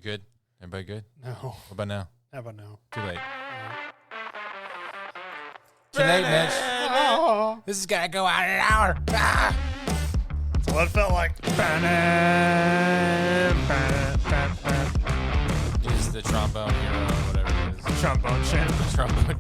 good? Everybody good? No. What about now? How about now? Too late. Too late, Mitch. Oh. This is gonna go out in an hour. Ah! That's what it felt like. It's the trombone hero or whatever it is. Trombone champ. Trombone.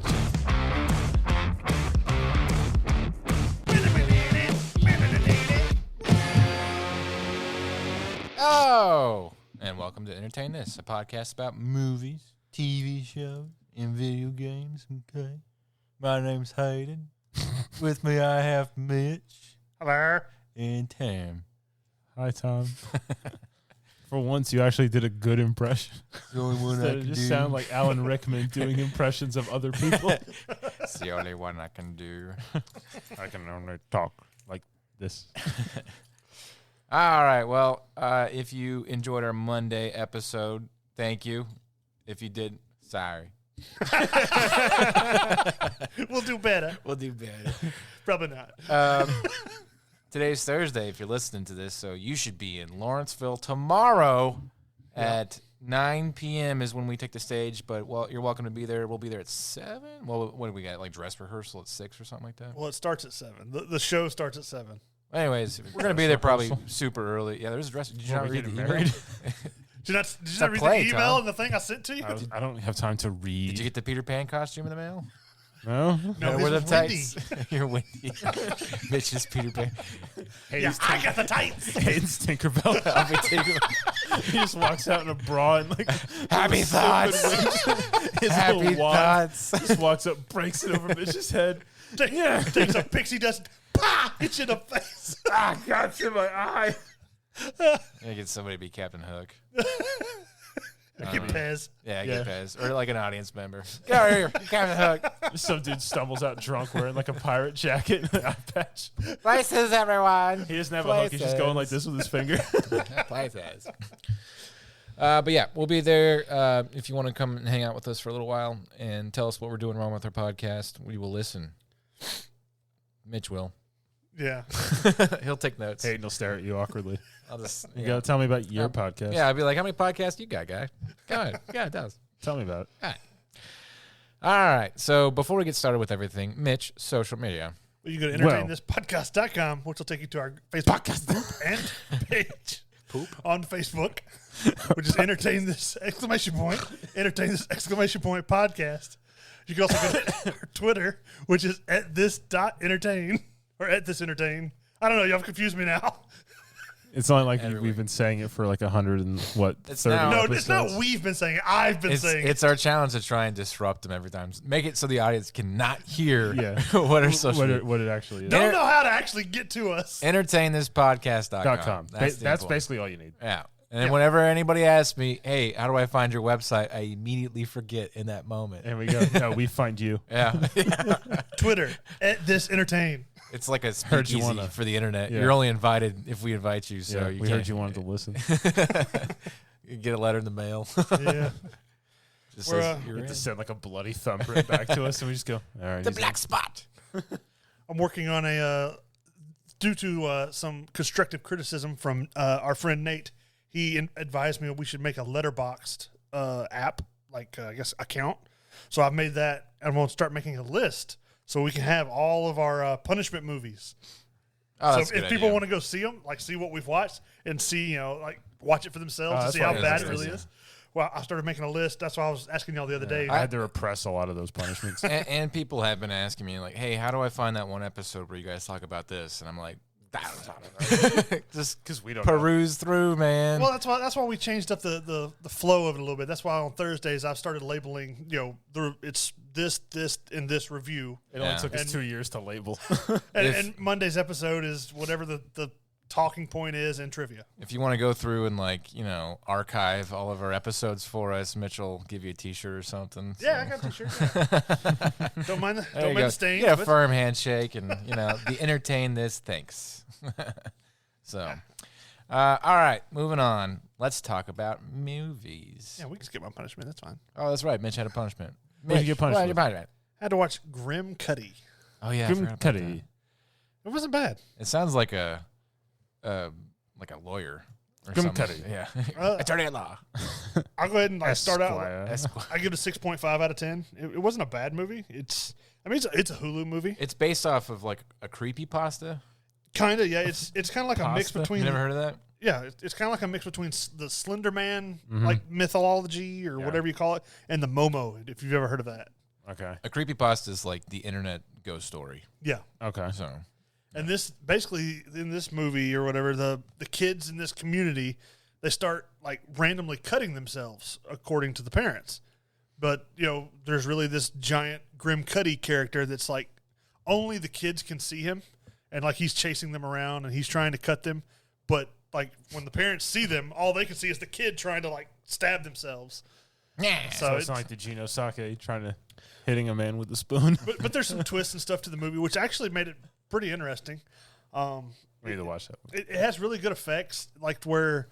Oh, and welcome to Entertain This, a podcast about movies, TV shows, and video games. Okay, my name's Hayden. With me, I have Mitch. Hello. And Tam. Hi, Tom. For once, you actually did a good impression. The only one Instead of just sound like Alan Rickman doing impressions of other people. It's the only one I can do. I can only talk like this. All right. Well, if you enjoyed our Monday episode, thank you. If you didn't, sorry. We'll do better. We'll do better. Probably not. Today's Thursday, if you're listening to this, so you should be in Lawrenceville tomorrow at 9 p.m. is when we take the stage. But, well, you're welcome to be there. We'll be there at 7. Well, what do we got, like dress rehearsal at 6 or something like that? Well, it starts at 7. The show starts at 7. Anyways, we're going to be there probably super early. Yeah, there's a dress. Did you not read the email? Did you not read the email and the thing I sent to you? I don't have time to read. Did you get the Peter Pan costume in the mail? No? No, wear the this was tights. You're windy. Mitch is Peter Pan. Yeah, I got the tights. Hayden's Tinkerbell. I'll be Tinkerbell. He just walks out in a bra and like Happy thoughts. His Happy little wand thoughts. just walks up, breaks it over Mitch's head. Takes a pixie dust, hits you in the face. Got in my eye. I get somebody to be Captain Hook. Get Pez. Yeah, get Pez. Or like an audience member. Get over here, Captain Hook. Some dude stumbles out drunk wearing like a pirate jacket and an eye patch. Places, everyone. He doesn't have a hook. He's just going like this with his finger. Places. But yeah, we'll be there. If you want to come and hang out with us for a little while and tell us what we're doing wrong with our podcast, we will listen. Mitch will. Yeah. He'll take notes. Hayden will stare at you awkwardly. I'll just. You got to tell me about your podcast. Yeah, I'll be like, how many podcasts you got, guy? Go ahead. Yeah, it does. Tell me about it. All right. So before we get started with everything, Mitch, social media. You can go to entertainthispodcast.com, which will take you to our Facebook podcast group and page on Facebook, which is Entertain This ! Entertain This ! Podcast. You can also go to our Twitter, which is @this.entertain or @thisentertain. I don't know. Y'all have confused me now. It's only like we've been saying it for like 100 and what, 30 now- No, episodes. it's not we've been saying it. I've been saying it. It's our challenge to try and disrupt them every time. Make it so the audience cannot hear Yeah. what our social media. what it actually is. Don't know how to actually get to us. EntertainThisPodcast.com. That's basically all you need. Yeah. And then whenever anybody asks me, hey, how do I find your website? I immediately forget in that moment. And we go, no, we find you. Yeah. Twitter @thisentertain. It's like a Heard you speakeasy wanna- for the internet. Yeah. You're only invited if we invite you. So Yeah, we heard you wanted to listen. You get a letter in the mail. Yeah. Just We're, says You you're have in. to send like a bloody thumbprint back to us, and we just go, all right. The he's black spot. I'm working on due to some constructive criticism from our friend Nate. He advised me we should make a letterboxed app, I guess, account. So I've made that. I'm going to start making a list so we can have all of our punishment movies. Oh, So that's a if good people idea. want to go see them, see what we've watched and see, watch it for themselves and that's see how what bad it it is, really yeah. is. Well, I started making a list. That's why I was asking y'all the other day. I had to repress a lot of those punishments. and people have been asking me, like, hey, how do I find that one episode where you guys talk about this? And I'm like, just Because we don't peruse through, man. Well, that's why we changed up the flow of it a little bit. That's why on Thursdays I've started labeling, it's this, and this review. It only Yeah. took us 2 years to label. And Monday's episode is whatever the talking point is in trivia. If you want to go through and archive all of our episodes for us, Mitch will give you a T-shirt or something. Yeah, I got a t-shirt. Don't mind the stain. Get a firm handshake and the entertain this. Thanks. So, all right, moving on. Let's talk about movies. Yeah, we can skip my punishment. That's fine. Oh, that's right. Mitch had a punishment. What did you get punished What with? had you punishment? I had to watch Grimcutty. Oh yeah, I forgot about that. Grimcutty. It wasn't bad. It sounds like a lawyer or something. Grimcutty. Yeah, Uh, attorney at law. I'll go ahead and start out. Esquire. I give it a 6.5 out of 10. It wasn't a bad movie. It's a Hulu movie. It's based off of like a creepypasta. Kind of, yeah. It's kind of like a mix between. You never heard of that? Yeah, it's kind of like a mix between the Slender Man like mythology or whatever you call it, and the Momo. If you've ever heard of that. Okay. A creepypasta is like the internet ghost story. Yeah. Okay. So, And this basically in this movie or whatever, the kids in this community, they start like randomly cutting themselves according to the parents. But, there's really this giant Grimcutty character that's like only the kids can see him, and like he's chasing them around and he's trying to cut them, but like when the parents see them, all they can see is the kid trying to like stab themselves. yeah. So it's not like the Gino Sake trying to hitting a man with a spoon. But there's some twists and stuff to the movie, which actually made it pretty interesting. We need to watch that one. It has really good effects, like where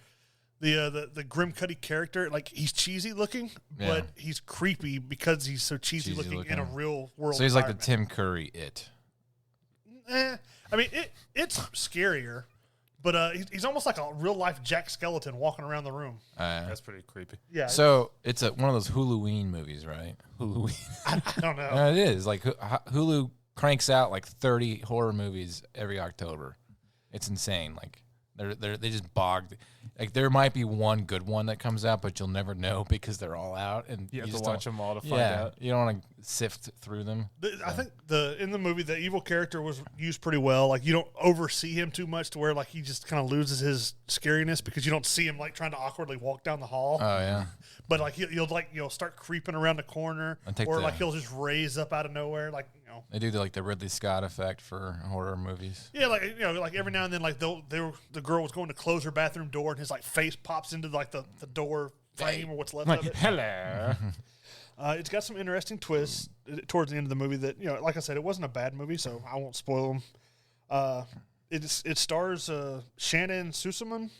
the Grimcutty character, like he's cheesy looking, but he's creepy because he's so cheesy looking in a real world. So he's like the Tim Curry It. I mean, it's scarier, but he's almost like a real life Jack Skeleton walking around the room. That's pretty creepy. Yeah. So it's one of those Huluween movies, right? Hulu. I don't know. It is. Like Hulu cranks out like 30 horror movies every October. It's insane. Like they just bogged. Like there might be one good one that comes out, but you'll never know because they're all out, and You have just to watch them all to find yeah, out. you don't want to sift through them. I think in the movie the evil character was used pretty well. Like you don't oversee him too much to where like he just kind of loses his scariness because you don't see him like trying to awkwardly walk down the hall. Oh yeah. But like he'll start creeping around the corner, or like he'll just raise up out of nowhere, like They do the Ridley Scott effect for horror movies. Yeah, like like every now and then, like the girl was going to close her bathroom door, and his like face pops into like the door frame or what's left of it. Hello. It's got some interesting twists towards the end of the movie that like I said, it wasn't a bad movie, so I won't spoil them. It stars Shannon Susaman,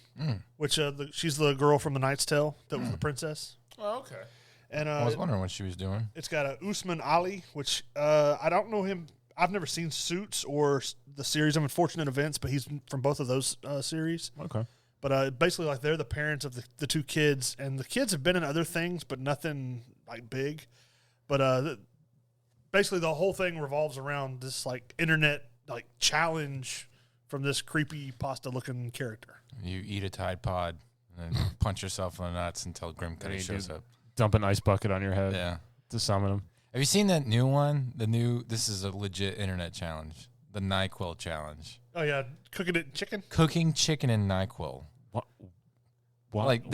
which she's the girl from The Knight's Tale that was the princess. Oh, okay. And I was wondering what she was doing. It's got Usman Ali, which I don't know him. I've never seen Suits or the series of Unfortunate Events, but he's from both of those series. Okay. But basically, like they're the parents of the two kids, and the kids have been in other things, but nothing like big. But basically, the whole thing revolves around this like internet like challenge from this creepy pasta looking character. You eat a Tide Pod and then punch yourself in the nuts until Grimcutty shows up. Dump an ice bucket on your head. Yeah. To summon him. Have you seen that new one? This is a legit internet challenge. The NyQuil challenge. Oh yeah, cooking it in chicken. Cooking chicken in NyQuil. What? Why? Like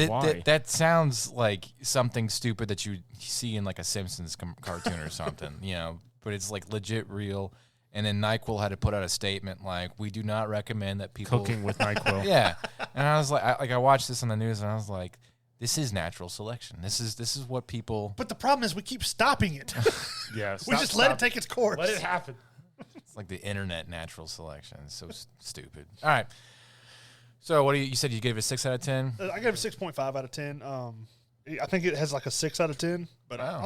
that sounds like something stupid that you see in like a Simpsons cartoon or something, but it's like legit real. And then NyQuil had to put out a statement like, "We do not recommend that people Cooking with NyQuil." Yeah, and I was like, I watched this on the news, and I was like, "This is natural selection. This is what people." But the problem is we keep stopping it. Yeah. We just let it take its course. Let it happen. It's like the internet natural selection. It's so stupid. All right. So what do you said you gave it a 6 out of 10? I gave it a 6.5 out of 10. I think it has like a 6 out of 10, but Wow.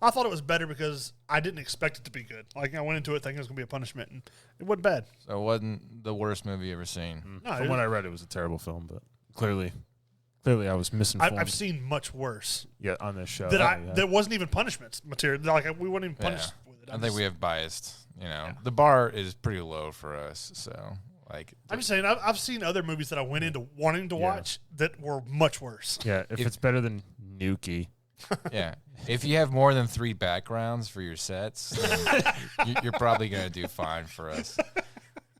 I thought it was better because I didn't expect it to be good. Like I went into it thinking it was going to be a punishment, and it wasn't bad. So it wasn't the worst movie you ever seen. No, From what I read, it was a terrible film, but clearly I was misinformed. I've seen much worse on this show. that wasn't even punishment material. Like we weren't even punished with it. I think we have biased. The bar is pretty low for us. So like, I'm just saying I've seen other movies that I went into wanting to watch that were much worse. Yeah, if it's better than Nuki. yeah, if you have more than 3 backgrounds for your sets, then you're probably gonna do fine for us.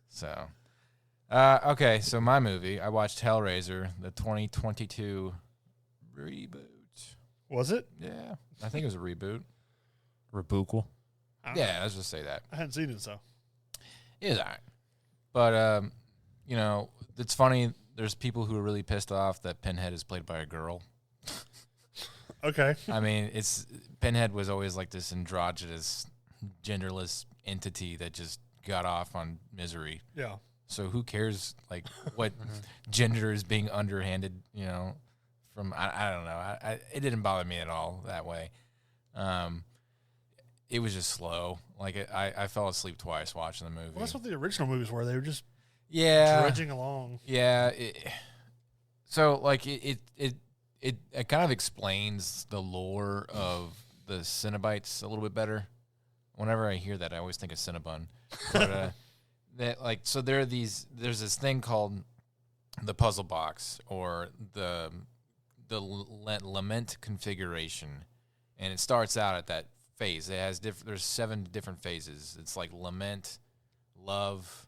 So. Okay, so my movie, I watched Hellraiser, the 2022 reboot. Was it? Yeah, I think it was a reboot. Rebukel. Yeah, let's just say that. I hadn't seen it, so. It is all right. But, it's funny, there's people who are really pissed off that Pinhead is played by a girl. Okay. I mean, Pinhead was always like this androgynous, genderless entity that just got off on misery. Yeah. So who cares, like, what gender is being underhanded, from, I don't know. It didn't bother me at all that way. It was just slow. Like, I fell asleep twice watching the movie. Well, that's what the original movies were. They were just dredging along. Yeah. So, like, it kind of explains the lore of the Cenobites a little bit better. Whenever I hear that, I always think of Cinnabon. But so there's this thing called the puzzle box or the lament configuration, and it starts out at that phase. It has there's 7 different phases. It's like lament, love,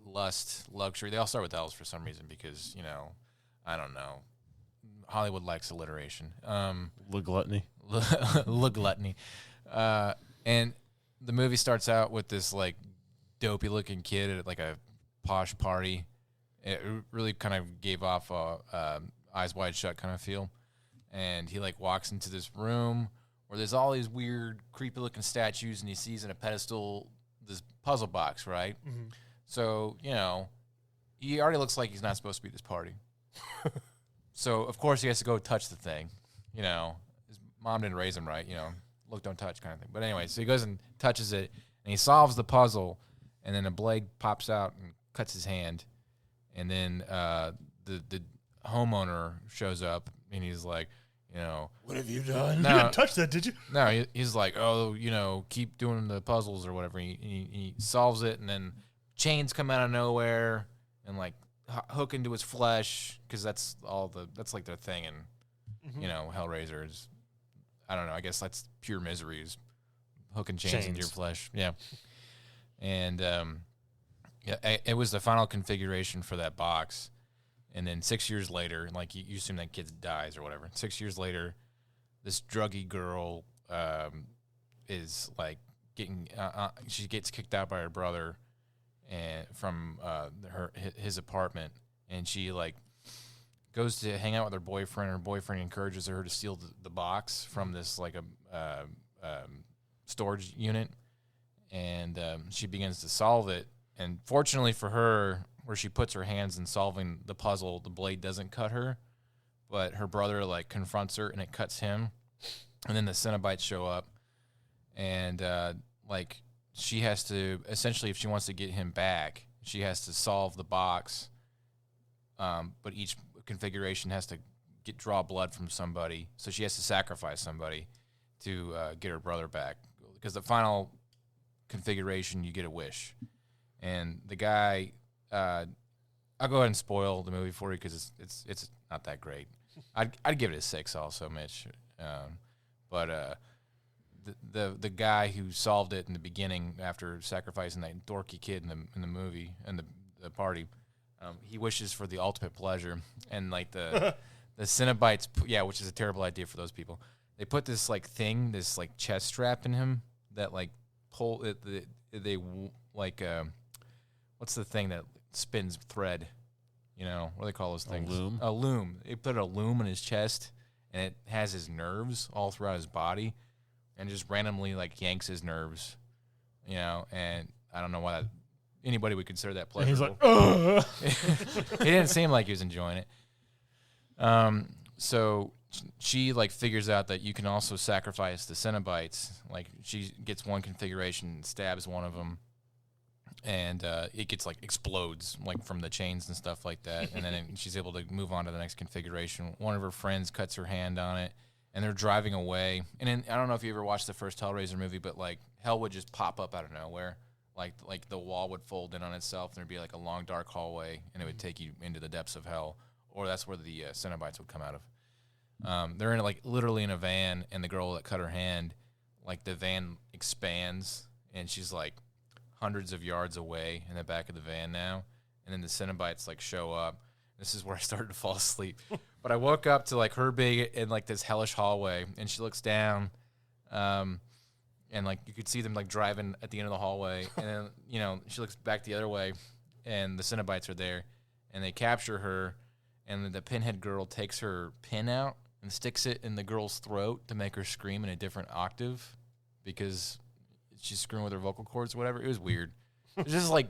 lust, luxury. They all start with L's for some reason because, I don't know. Hollywood likes alliteration. Le gluttony. Le gluttony. And the movie starts out with this like dopey looking kid at like a posh party. It really kind of gave off a Eyes Wide Shut kind of feel. And he like walks into this room where there's all these weird, creepy looking statues, and he sees in a pedestal this puzzle box, right? Mm-hmm. So, he already looks like he's not supposed to be at this party. So, of course, he has to go touch the thing. His mom didn't raise him right, look, don't touch kind of thing. But anyway, so he goes and touches it, and he solves the puzzle, and then a blade pops out and cuts his hand. And then the homeowner shows up, and he's like, what have you done? No, you didn't touch that, did you? No, he's like, keep doing the puzzles or whatever. He solves it, and then chains come out of nowhere and like hook into his flesh because that's like their thing. And Hellraiser is, I don't know. I guess that's pure misery is hooking chains into your flesh. Yeah, and it was the final configuration for that box. And then 6 years later, like you assume that kid dies or whatever. 6 years later, this druggy girl is like getting she gets kicked out by her brother and from his apartment, and she like goes to hang out with her boyfriend. Her boyfriend encourages her to steal the box from this like a storage unit, and she begins to solve it. And fortunately for her, where she puts her hands in solving the puzzle, the blade doesn't cut her, but her brother like confronts her and it cuts him. And then the Cenobites show up, and like she has to essentially, if she wants to get him back, she has to solve the box. But each configuration has to draw blood from somebody, so she has to sacrifice somebody to get her brother back. Because the final configuration, you get a wish. And the guy, I'll go ahead and spoil the movie for you because it's not that great. I'd give it a 6 also, Mitch. But the guy who solved it in the beginning after sacrificing that dorky kid in the movie and the party, he wishes for the ultimate pleasure. And like the Cenobites, which is a terrible idea for those people. They put this like thing, this like chest strap in him that like pull it. They like. What's the thing that spins thread? What do they call those things? A loom. A loom. They put a loom in his chest, and it has his nerves all throughout his body, and just randomly like yanks his nerves. And I don't know why anybody would consider that pleasurable. And he's like, He didn't seem like he was enjoying it. So she like figures out that you can also sacrifice the Cenobites. Like she gets one configuration and stabs one of them. And it gets like explodes like from the chains and stuff like that, and then she's able to move on to the next configuration. One of her friends cuts her hand on it, and they're driving away. And then, I don't know if you ever watched the first Hellraiser movie, but like hell would just pop up out of nowhere, like the wall would fold in on itself, and there'd be like a long dark hallway, and it would take you into the depths of hell, or that's where the Cenobites would come out of. They're in like literally in a van, and the girl that cut her hand, like the van expands, and she's like hundreds of yards away in the back of the van now, and then the Cenobites like show up. This is where I started to fall asleep. But I woke up to like her being in like this hellish hallway, and she looks down, and like you could see them like driving at the end of the hallway, and then she looks back the other way, and the Cenobites are there, and they capture her, and then the pinhead girl takes her pin out and sticks it in the girl's throat to make her scream in a different octave because she's screwing with her vocal cords or whatever. It was weird. It was just like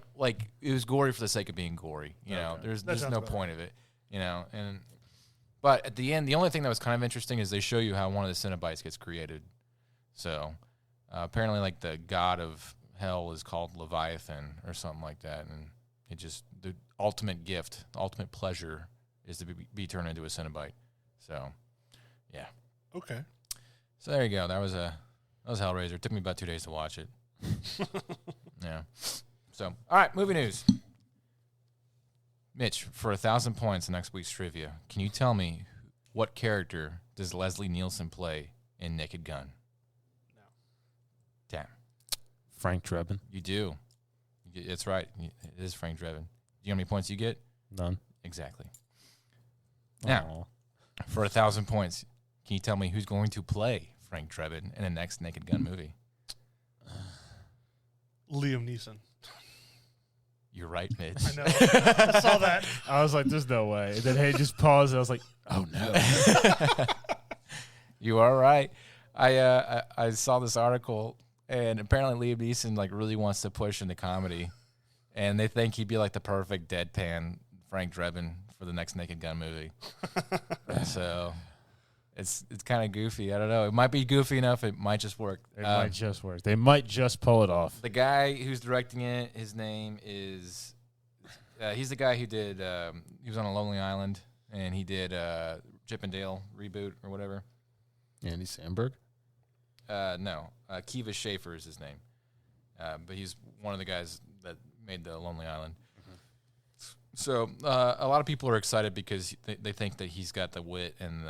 it was gory for the sake of being gory. There's no point of it. But at the end, the only thing that was kind of interesting is they show you how one of the Cenobites gets created. So apparently, like the god of hell is called Leviathan or something like that, and it just the ultimate gift, the ultimate pleasure is to be turned into a Cenobite. So, yeah. Okay. So there you go. That was Hellraiser. It took me about 2 days to watch it. Yeah. So, all right, movie news. Mitch, for 1,000 points in next week's trivia, can you tell me what character does Leslie Nielsen play in Naked Gun? No. Damn. Frank Drebin. You do. That's right. It is Frank Drebin. Do you know how many points you get? None. Exactly. Now, for 1,000 points, can you tell me who's going to play Frank Drebin in the next Naked Gun movie? Liam Neeson. You're right, Mitch. I know. I saw that. I was like, "There's no way." And then he just paused. And I was like, "Oh no." You are right. I saw this article, and apparently Liam Neeson like really wants to push into comedy, and they think he'd be like the perfect deadpan Frank Drebin for the next Naked Gun movie. So it's kind of goofy. I don't know. It might be goofy enough. It might just work. It might just work. They might just pull it off. The guy who's directing it, his name is. He's the guy who did. He was on A Lonely Island, and he did Chip and Dale reboot or whatever. Andy Samberg? No, Kiva Schaffer is his name, but he's one of the guys that made the Lonely Island. Mm-hmm. So a lot of people are excited because they think that he's got the wit and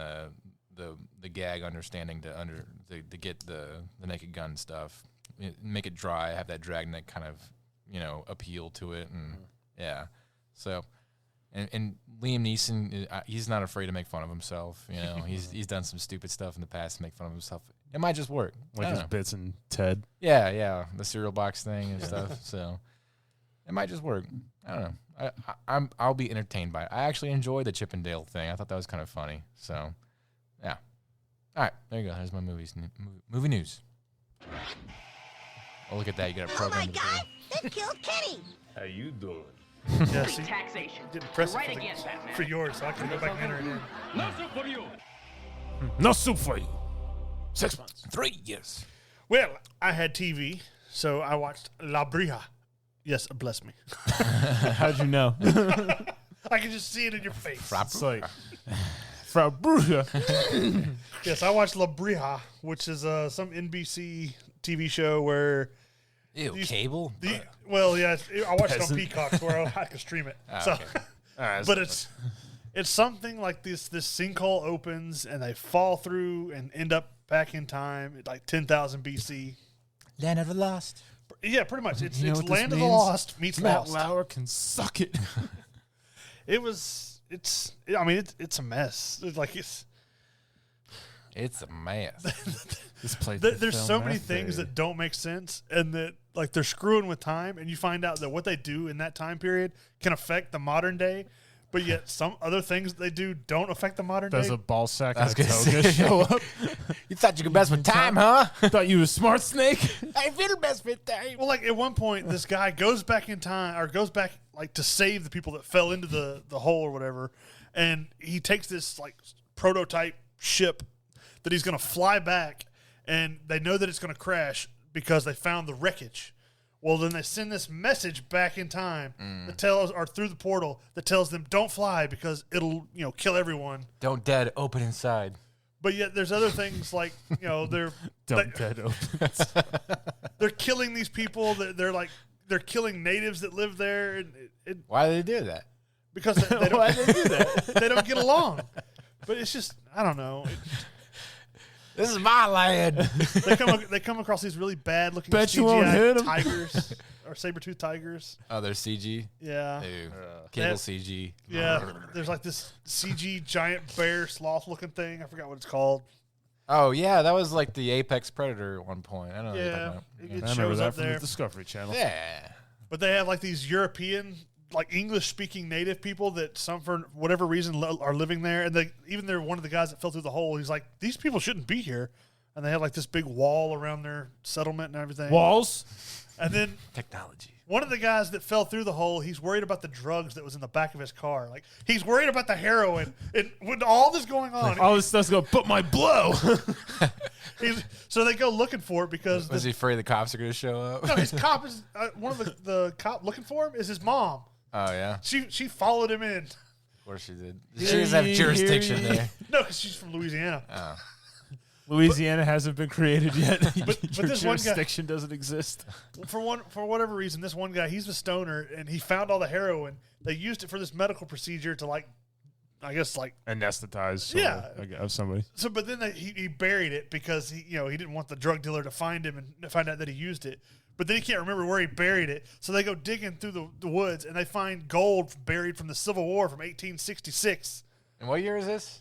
the gag understanding to get the Naked Gun stuff, make it dry, have that dragnet kind of appeal to it, and yeah. So, and Liam Neeson, he's not afraid to make fun of himself. He's done some stupid stuff in the past to make fun of himself. It might just work, like his bits in Ted. Yeah, the cereal box thing and stuff. So it might just work. I don't know. I'll be entertained by it. I actually enjoyed the Chip and Dale thing. I thought that was kind of funny. So, yeah. All right, there you go. There's my movie news. Oh, look at that. You got a program. Oh my God! They killed Kenny. How you doing? Yeah, see, Taxation. didn't press Right it against that, man. for yours, so I can go back and enter it in. No soup for you. No soup for you. 6 months. 3 years. Well, I had TV, so I watched La Brea. Yes, bless me. How'd you know? I can just see it in your face. It's like, Frau Brüder. Yes, I watched La Brea, which is some NBC TV show where... Ew, cable? Well, yeah, I watched it on Peasant. Peacock where I can stream it. Okay. All right, But it's something like this sinkhole opens and they fall through and end up back in time at like 10,000 BC. Land of the Lost. Yeah, pretty much. It's You know what this Land of the means? Lost meets Matt Lost. Lauer can suck it. It's a mess. It's a mess. This place. There's so many things that don't make sense and that like they're screwing with time, and you find out that what they do in that time period can affect the modern day, but yet some other things they do don't affect the modern Does day. a ball sack I and was a gonna toga say. show up? You thought you could mess with time, huh? Thought you was smart, Snake? I feel best with time. Well, like at one point, this guy goes back in time, or goes back like to save the people that fell into the hole or whatever, and he takes this like prototype ship that he's going to fly back, and they know that it's going to crash because they found the wreckage. Well, then they send this message back in time that tells, or through the portal that tells them don't fly because it'll kill everyone. Don't dead, open inside. But yet there's other things like they're Dead opens. they're killing these people. They're killing natives that live there, and Why do they do that? because they don't Why did they do that? they don't get along. But it's just I don't know. This is my land. They come across these really bad looking Bet you won't hit 'em. tigers or saber-toothed tigers. Oh, they're CG. Yeah. Ew. Cable That- CG. Yeah, there's like this CG giant bear sloth looking thing. I forgot what it's called. Oh yeah, that was like the apex predator at one point. I don't know. What you're Yeah, talking about. it I remember shows that up from there. the Discovery Channel. Yeah. But they have like these European, like English speaking native people that some for whatever reason are living there, and they're one of the guys that fell through the hole. He's like, these people shouldn't be here, and they have like this big wall around their settlement and everything. Walls? And then Technology. one of the guys that fell through the hole, he's worried about the drugs that was in the back of his car. Like he's worried about the heroin, and with all this going on, All this stuff's going, but my blow. so they go looking for it because Was he afraid the cops are going to show up? no, his cop is one of the cop looking for him is his mom. Oh yeah. She followed him in. course she did. She doesn't have jurisdiction there. No, because she's from Louisiana. Oh. Louisiana hasn't been created yet. But Your this one guy- jurisdiction doesn't exist. For whatever reason, this one guy, he's a stoner, and he found all the heroin. They used it for this medical procedure to Anesthetize. Of somebody. So, but then he buried it because he didn't want the drug dealer to find him and find out that he used it. But then he can't remember where he buried it. So they go digging through the woods, and they find gold buried from the Civil War from 1866. And what year is this?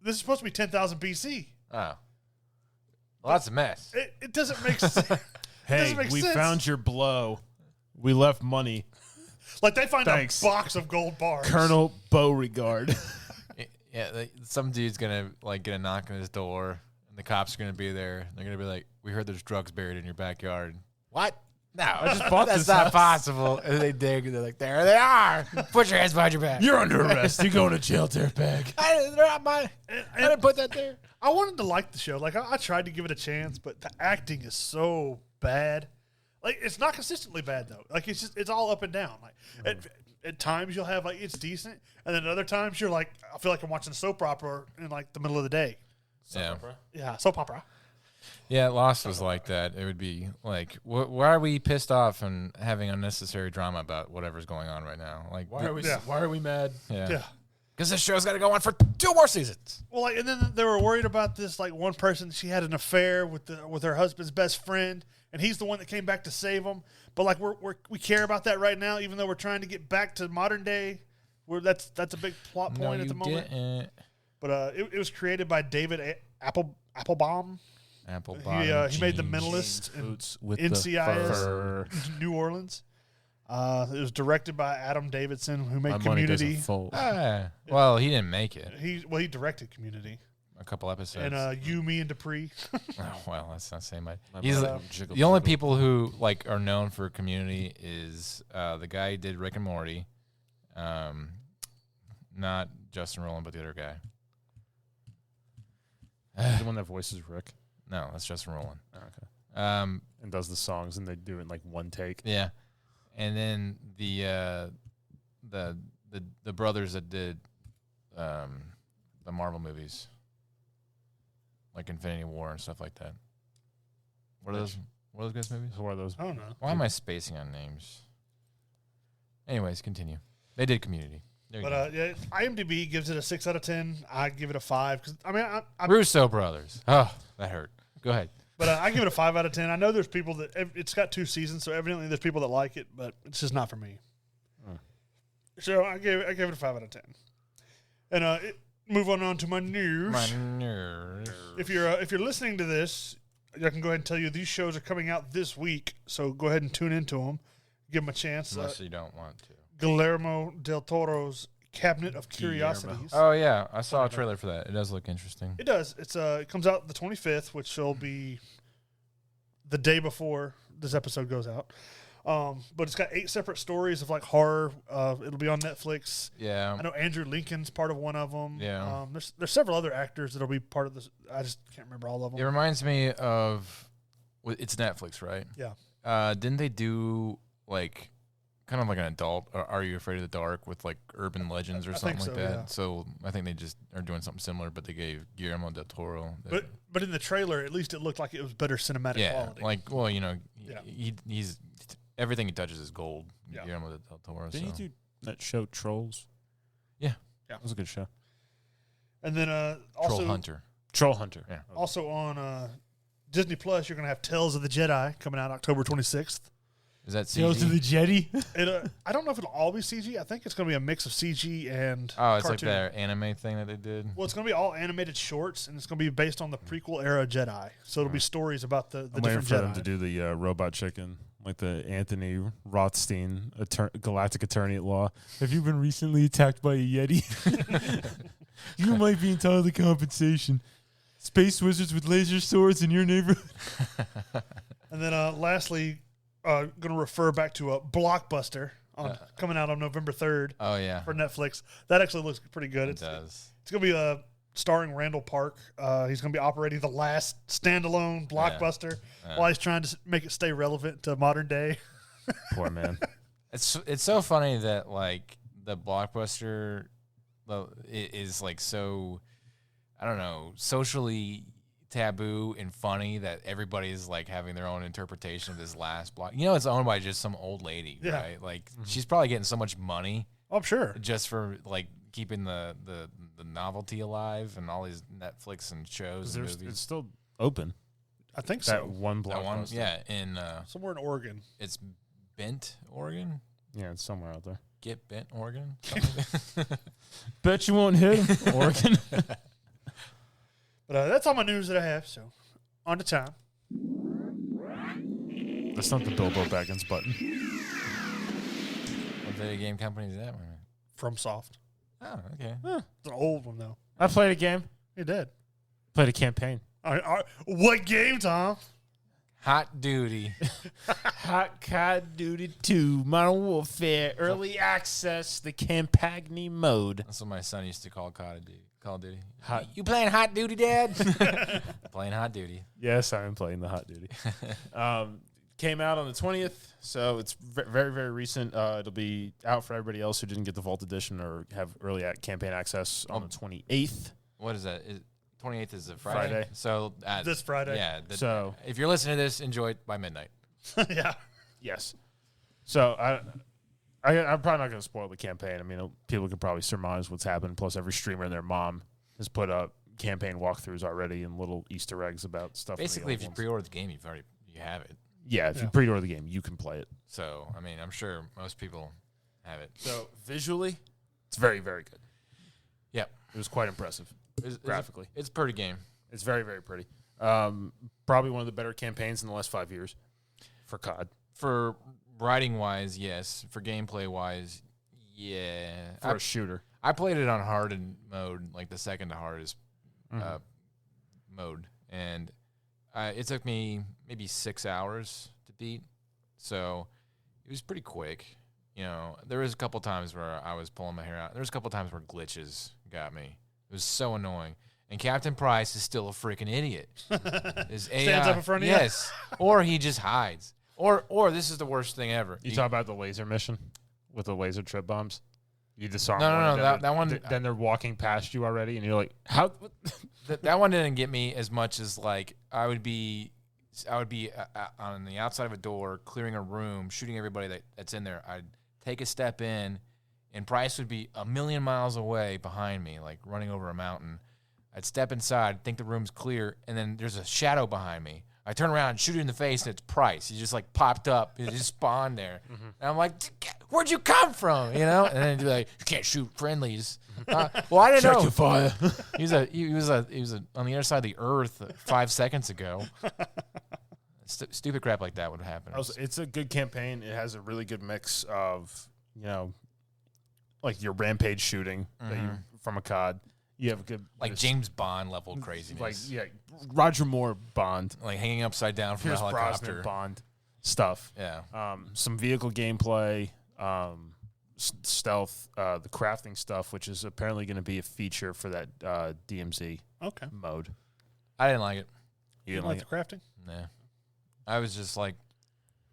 This is supposed to be 10,000 BC. Oh. Well, that's a mess. It doesn't make sense. Hey, we found your blow. We left money. Like, they find Thanks. a box of gold bars. Colonel Beauregard. Yeah, some dude's going to get a knock on his door, and the cops are going to be there. They're going to be like, we heard there's drugs buried in your backyard. What? No, I just bought that's this not house. possible. And they dig, and they're like, there they are. Put your hands behind your back. You're under arrest. You're going to jail, dirtbag. They're not mine. I didn't put that there. I wanted to like the show. Like, I tried to give it a chance, but the acting is so bad. Like, it's not consistently bad, though. Like, it's all up and down. Like, at times you'll have, like, it's decent, and then at other times you're like, I feel like I'm watching a soap opera in, like, the middle of the day. Yeah, soap opera. Yeah, Lost was like that. It would be like, why are we pissed off and having unnecessary drama about whatever's going on right now? Like, Why are we mad? Yeah. Because this show's got to go on for 2 more seasons. Well, like, and then they were worried about this, like, one person, she had an affair with her husband's best friend, and he's the one that came back to save him. But, like, we care about that right now, even though we're trying to get back to modern day. That's a big plot point at the moment. Didn't. But it was created by David Applebaum. He made The Mentalist and NCIS New Orleans. It was directed by Adam Davidson, who made Community. Well, he didn't make it. He directed Community. A couple episodes. And You, Me, and Dupree. Oh, well, that's not saying much. He's the only people who are known for Community is the guy who did Rick and Morty, not Justin Roiland, but the other guy. The one that voices Rick. No, that's Justin Roiland. Oh, okay. And does the songs, and they do it in like one take. Yeah, and then the brothers that did the Marvel movies, like Infinity War and stuff like that. What are those guys' movies? Who are those? I don't know. Why am I spacing on names? Anyways, continue. They did Community. But yeah, IMDb gives it a 6 out of 10. I give it a 5 because I Russo brothers. Oh, that hurt. Go ahead. But I give it a 5 out of 10. I know there's people that it's got 2 seasons, so evidently there's people that like it, but it's just not for me. So I gave it a 5 out of 10. And move on to my news. My nerves. If you're listening to this, I can go ahead and tell you these shows are coming out this week, so go ahead and tune into them. Give them a chance. Unless you don't want to. Guillermo del Toro's Cabinet of Curiosities. Oh yeah, I saw a trailer for that. It does look interesting. It does. It comes out the 25th, which will be the day before this episode goes out. But it's got 8 separate stories of like horror. It'll be on Netflix. Yeah. I know Andrew Lincoln's part of one of them. Yeah. There's several other actors that'll be part of this. I just can't remember all of them. It reminds me of it's Netflix, right? Yeah. Didn't they do like kind of like an adult Are You Afraid of the Dark with like urban legends or something like that? Yeah. So I think they just are doing something similar, but they gave Guillermo del Toro. But in the trailer, at least it looked like it was better cinematic quality. Like he's everything he touches is gold. Yeah. Guillermo del Toro. Did he do that show Trolls? Yeah. That was a good show. And then also Troll Hunter. Yeah. Also on Disney Plus, you're going to have Tales of the Jedi coming out October 26th. Is that CG? Tales of the Jetty? I don't know if it'll all be CG. I think it's going to be a mix of CG and it's cartoon. like that anime thing that they did. Well, it's going to be all animated shorts, and it's going to be based on the prequel era Jedi. So it'll be stories about the I'm waiting different for Jedi. them to do the robot chicken, like the Anthony Rothstein, galactic attorney at law. Have you been recently attacked by a Yeti? You might be entitled to compensation. Space wizards with laser swords in your neighborhood. And then lastly, going to refer back to a Blockbuster coming out on November 3rd. Oh yeah, for Netflix. That actually looks pretty good. It does. It's going to be starring Randall Park. He's going to be operating the last standalone Blockbuster while he's trying to make it stay relevant to modern day. Poor man. It's so funny that like the Blockbuster is like so, I don't know, socially taboo and funny that everybody is like having their own interpretation of this last block. You know, it's owned by just some old lady, right? Like she's probably getting so much money. I'm sure. Just for like keeping the novelty alive and all these Netflix and shows and movies. It's still open. I think That so. one blockbuster. Yeah, in Somewhere in Oregon. it's Bent, Oregon. Yeah, it's somewhere out there. Get Bent, Oregon. Bet you won't hit him, Oregon. But that's all my news that I have. So on to time. That's not the Bilbo Baggins button. What video game company is that one? FromSoft. Oh, okay. It's an old one though. I played a game. You did. Played a campaign. All right. What game, Tom? Hot Duty. Hot COD Duty 2, Modern Warfare, Early Access, the Campagny mode. That's what my son used to call Call of Duty. Call of Duty. Hot. You playing Hot Duty, Dad? Playing Hot Duty. Yes, I'm playing the Hot Duty. Came out on the 20th, so it's very, very recent. It'll be out for everybody else who didn't get the Vault Edition or have early campaign access on the 28th. What is that? 28th is a Friday. So This Friday. Yeah. So if you're listening to this, enjoy it by midnight. Yeah. yes. So I'm probably not going to spoil the campaign. I mean, people can probably surmise what's happened. Plus, every streamer and their mom has put up campaign walkthroughs already and little Easter eggs about stuff. Basically, if you pre-order the game, you have it. Yeah, if you pre-order the game, you can play it. So, I mean, I'm sure most people have it. So visually, it's very, very good. Yep. It was quite impressive graphically. It's a pretty game. It's very, very pretty. Probably one of the better campaigns in the last 5 years for COD. For writing-wise, yes. For gameplay-wise, yeah. For a shooter. I played it on hardened mode, like the second to hardest mode. And it took me maybe 6 hours to beat. So it was pretty quick. You know, there was a couple times where I was pulling my hair out. There was a couple times where glitches got me. It was so annoying. And Captain Price is still a freaking idiot. His AI, Stands up in front of you? Yes. Or he just hides. Or this is the worst thing ever. You talk about the laser mission with the laser trip bombs? You disarm No, one. that one. Then they're walking past you already, and you're like, how? That one didn't get me as much as like I would be on the outside of a door, clearing a room, shooting everybody that's in there. I'd take a step in, and Price would be a million miles away behind me, like running over a mountain. I'd step inside, think the room's clear, and then there's a shadow behind me. I turn around and shoot it in the face, and it's Price. He just like popped up. He just spawned there. And I'm like, where'd you come from? You know? And then he'd be like, you can't shoot friendlies. Well, I didn't know. Your fire. He was on the other side of the earth 5 seconds ago. Stupid crap like that would happen. It's a good campaign. It has a really good mix of, like your rampage shooting that you, from a COD. You have a good James Bond level craziness. Roger Moore Bond, like hanging upside down from a Pierce helicopter. Brosnan Bond stuff. Yeah. Some vehicle gameplay, stealth, the crafting stuff, which is apparently going to be a feature for that DMZ mode. I didn't like it. You didn't like the crafting? Nah. I was just like,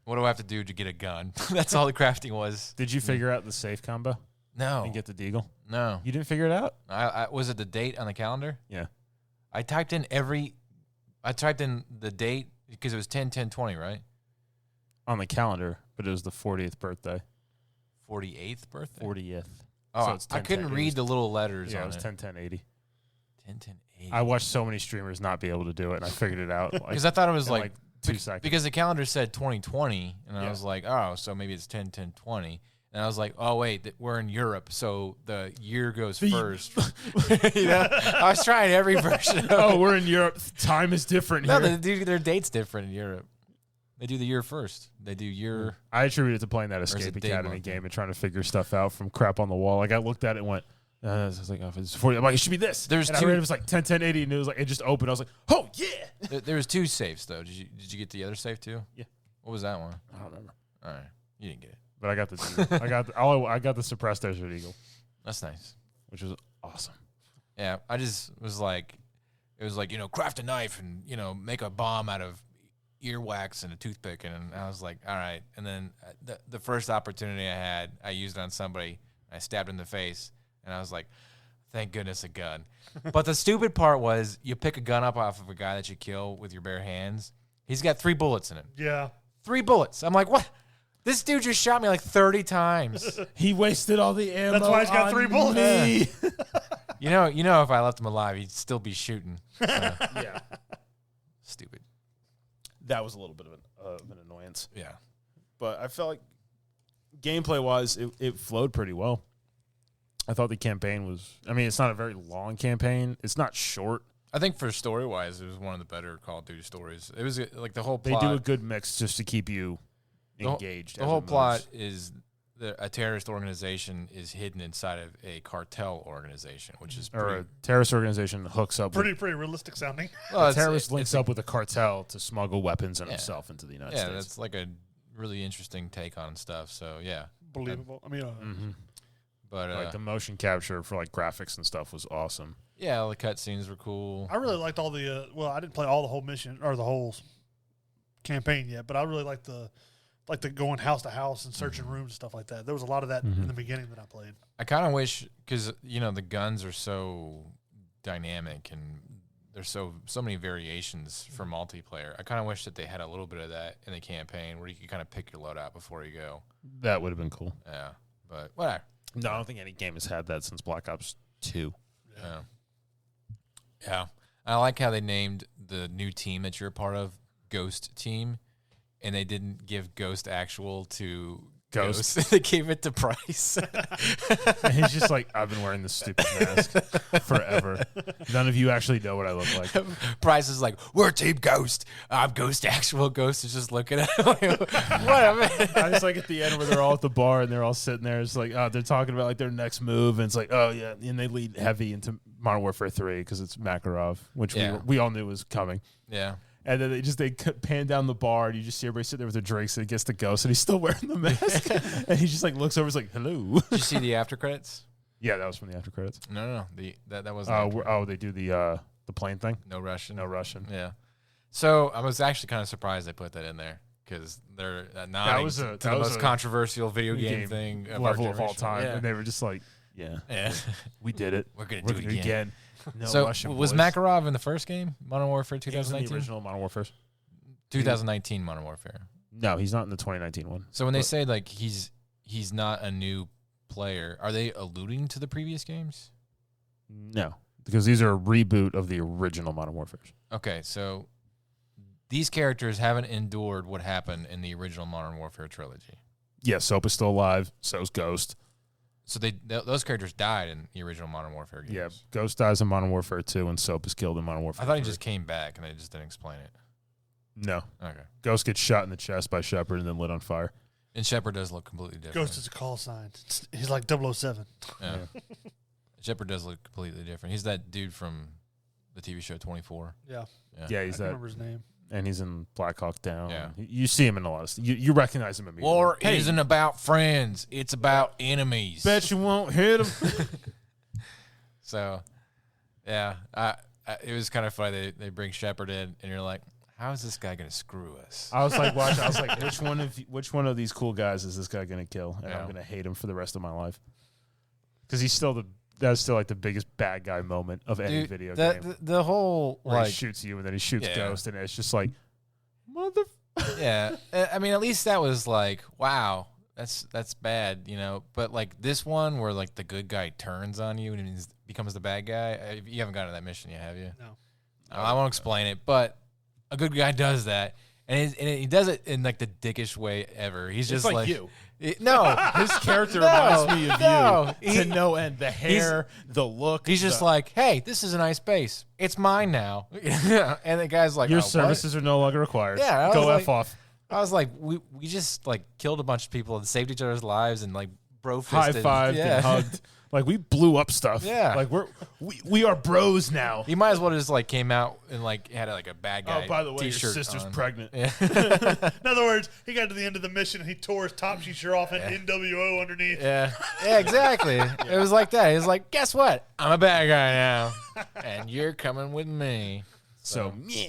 what do I have to do to get a gun? That's all the crafting was. Did you figure out the safe combo? No. And get the deagle? No. You didn't figure it out? I was it the date on the calendar? Yeah. I typed in the date because it was 10/10/20, right? On the calendar, but it was the 40th birthday. 48th birthday? 40th. Oh, So it's I couldn't 10/10. read the little letters Yeah, on it was it. 10/10/80. 10/10/80. I watched so many streamers not be able to do it, and I figured it out. Because I thought it was in like 2 seconds. because the calendar said 2020, and I Yeah. was like, oh, so maybe it's 10/10/20. And I was like, oh, wait, we're in Europe, so the year goes first. I was trying every version of we're in Europe. Time is different No, here. their date's different in Europe. They do the year first. They do year. I attribute it to playing that is Escape it day Academy month? game and trying to figure stuff out from crap on the wall. Like I looked at it and went, I was like, oh, it's 40. I'm like, it should be this. There's and two- I read it was like 10/10/80, and it was like it just opened. I was like, oh yeah. There was 2 safes though. Did you get the other safe too? Yeah. What was that one? I don't remember, All right, you didn't get it. but I got the I got the suppressed Desert Eagle, That's nice. which was awesome. Yeah, I just was like, it was like, craft a knife and make a bomb out of earwax and a toothpick, and I was like, all right. And then the first opportunity I had, I used it on somebody. I stabbed him in the face, and I was like, Thank goodness a gun. But the stupid part was you pick a gun up off of a guy that you kill with your bare hands. He's got 3 bullets in it. Yeah. 3 bullets. I'm like, what? This dude just shot me like 30 times. He wasted all the ammo. That's why he's got 3 bullets. Me. You know, if I left him alive, he'd still be shooting. Yeah. Stupid. That was a little bit of an annoyance. Yeah. But I felt like gameplay-wise, it flowed pretty well. I thought the campaign was... I mean, it's not a very long campaign. It's not short. I think for story-wise, it was one of the better Call of Duty stories. It was like the whole They plot. do a good mix just to keep you engaged. The whole plot is a terrorist organization is hidden inside of a cartel organization, which is Or a terrorist organization hooks up Pretty realistic sounding. well, a terrorist links up with a cartel to smuggle weapons and himself into the United Yeah, States. that's like a really interesting take on stuff. So yeah, Believable. I mean, but Like the motion capture for like graphics and stuff was awesome. yeah, all the cutscenes were cool. I really liked all the. Well, I didn't play all the whole mission or the whole campaign yet, but I really liked the going house to house and searching rooms and stuff like that. There was a lot of that in the beginning that I played. I kind of wish, because the guns are so dynamic and there's so many variations for multiplayer. I kind of wish that they had a little bit of that in the campaign where you could kind of pick your loadout before you go. That would have been cool. Yeah, but whatever. No, I don't think any game has had that since Black Ops 2. Yeah. I like how they named the new team that you're a part of Ghost Team, and they didn't give Ghost Actual to Ghost. They gave it to Price. And he's just like, I've been wearing this stupid mask forever. None of you actually know what I look like. Price is like, we're Team Ghost. I'm Ghost Actual. Ghost is just looking at him like, what? I just like at the end where they're all at the bar and they're all sitting there. It's like, they're talking about like their next move. And it's like, oh, yeah. And they lead heavy into Modern Warfare 3 because it's Makarov, which we all knew was coming. Yeah. And then they pan down the bar, and you just see everybody sitting there with their drinks, and it gets the Ghost, and he's still wearing the mask. And he just like looks over, and is like, "Hello." Did you see the after credits? Yeah, that was from the after credits. No. That wasn't. They do the plane thing. No Russian. No Russian. Yeah. So I was actually kind of surprised they put that in there because they're nodding to the most controversial video game thing level of all generation. time, Yeah. and they were just like, "Yeah, we did it. We're gonna do it again." No So Russian was boys. Makarov in the first game, Modern Warfare He was in 2019? the original Modern Warfare? 2019 Modern Warfare. No, he's not in the 2019 one. So when they say like he's not a new player, are they alluding to the previous games? No, because these are a reboot of the original Modern Warfare. Okay, so these characters haven't endured what happened in the original Modern Warfare trilogy. Yeah, Soap is still alive. So's Ghost. So those characters died in the original Modern Warfare games. Yeah, Ghost dies in Modern Warfare 2, and Soap is killed in Modern Warfare I thought he 3. just came back and they just didn't explain it. No. Okay. Ghost gets shot in the chest by Shepard and then lit on fire. And Shepard does look completely different. Ghost is a call sign. He's like 007. Yeah. Shepard does look completely different. He's that dude from the TV show 24. Yeah. Yeah, he's I that. remember his name. And he's in Black Hawk Down. Yeah. You see him in a lot of stuff. You recognize him immediately. War isn't about friends. It's about enemies. Bet you won't hit him. So, yeah. It was kind of funny. They bring Shepard in, and you're like, how is this guy going to screw us? I was like, watching. I was like, which one of these cool guys is this guy going to kill? And Yeah. I'm going to hate him for the rest of my life. Because that's still like the biggest bad guy moment of any Dude, video the, game. the whole, Where like, he shoots you and then he shoots Yeah. Ghost, and it's just like, mother. yeah. I mean, at least that was like, wow, that's bad, you know. But like this one where like the good guy turns on you and becomes the bad guy. You haven't gotten to that mission yet, have you? No. I won't explain it, but a good guy does that, and he does it in like the dickish way ever. He's just like you. No, His character No, reminds me of no. you to no end. The hair, the look. he's just like, hey, this is a nice base. It's mine now. And the guy's like, your "Oh, what?" services are no longer required. Yeah, I was go like- F off. I was like, we just like killed a bunch of people and saved each other's lives and like bro High fisted. fived Yeah. and hugged. Like we blew up stuff. Yeah. Like we are bros now. He might as well just like came out and like had like a bad guy. Oh, by the way, your t-shirt sister's on. pregnant. Yeah. In other words, he got to the end of the mission and he tore his top t-shirt off and NWO underneath. Yeah, exactly. It was like that. He was like, guess what? I'm a bad guy now, and you're coming with me. So yeah.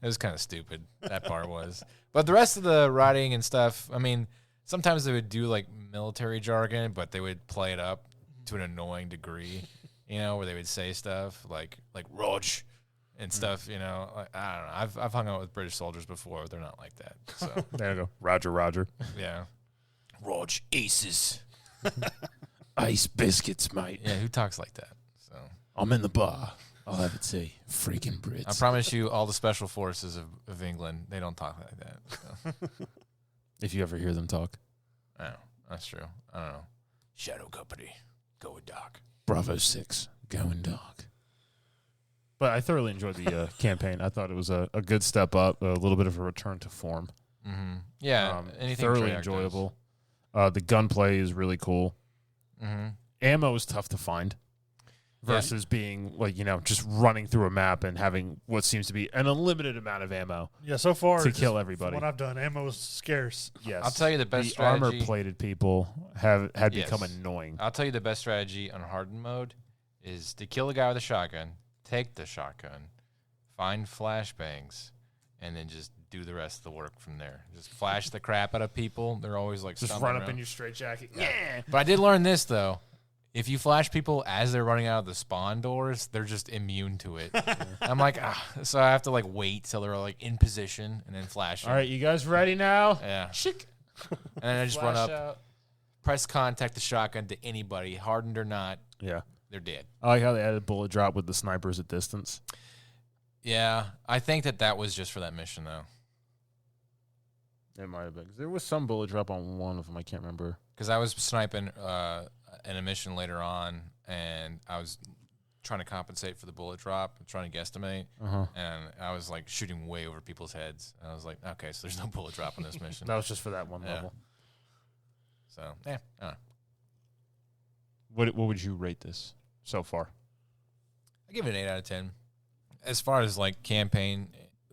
It was kind of stupid, that part was. But the rest of the writing and stuff, I mean, sometimes they would do like military jargon, but they would play it up to an annoying degree. you know, where they would say stuff like Rog and stuff, you know. Like, I don't know. I've hung out with British soldiers before. They're not like that. So There you go. Roger, Roger. yeah. Rog aces. Ice biscuits, mate. Yeah, who talks like that? So I'm in the bar. I'll have it say, freaking Brits. I promise you, all the special forces of England, they don't talk like that. So. If you ever hear them talk. I know. That's true. I don't know. Shadow Company, go with Doc. Bravo 6, going dark. But I thoroughly enjoyed the campaign. I thought it was a good step up, a little bit of a return to form. Mm-hmm. Yeah, anything thoroughly Treyarch enjoyable. The gunplay is really cool. does. Mm-hmm. Ammo is tough to find versus being like, you know, just running through a map and having what seems to be an unlimited amount of ammo Yeah, so far to just kill everybody. What I've done, ammo is scarce. Yes. I'll tell you the best the strategy. armor-plated people had Yes. become annoying. I'll tell you the best strategy on hardened mode is to kill the guy with a shotgun, take the shotgun, find flashbangs, and then just do the rest of the work from there. Just flash the crap out of people. They're always like Just stumbling run up around. in your straitjacket. Yeah. But I did learn this though. If you flash people as they're running out of the spawn doors, they're just immune to it. I'm like, so I have to like wait till they're like in position and then flash them. All right, you guys ready now? Yeah. Chick. And then I just run Flash up, out. press contact the shotgun to anybody, hardened or not, Yeah. they're dead. I like how they added bullet drop with the snipers at distance. Yeah, I think that was just for that mission though. It might have been. 'Cause there was some bullet drop on one of them. I can't remember. Because I was sniping in a mission later on, and I was trying to compensate for the bullet drop, trying to guesstimate, and I was like shooting way over people's heads. And I was like, okay, so there's no bullet drop on this mission. That was just for that one Yeah. level. So, yeah, I don't know. What would you rate this so far? I give it an 8 out of 10. As far as like campaign,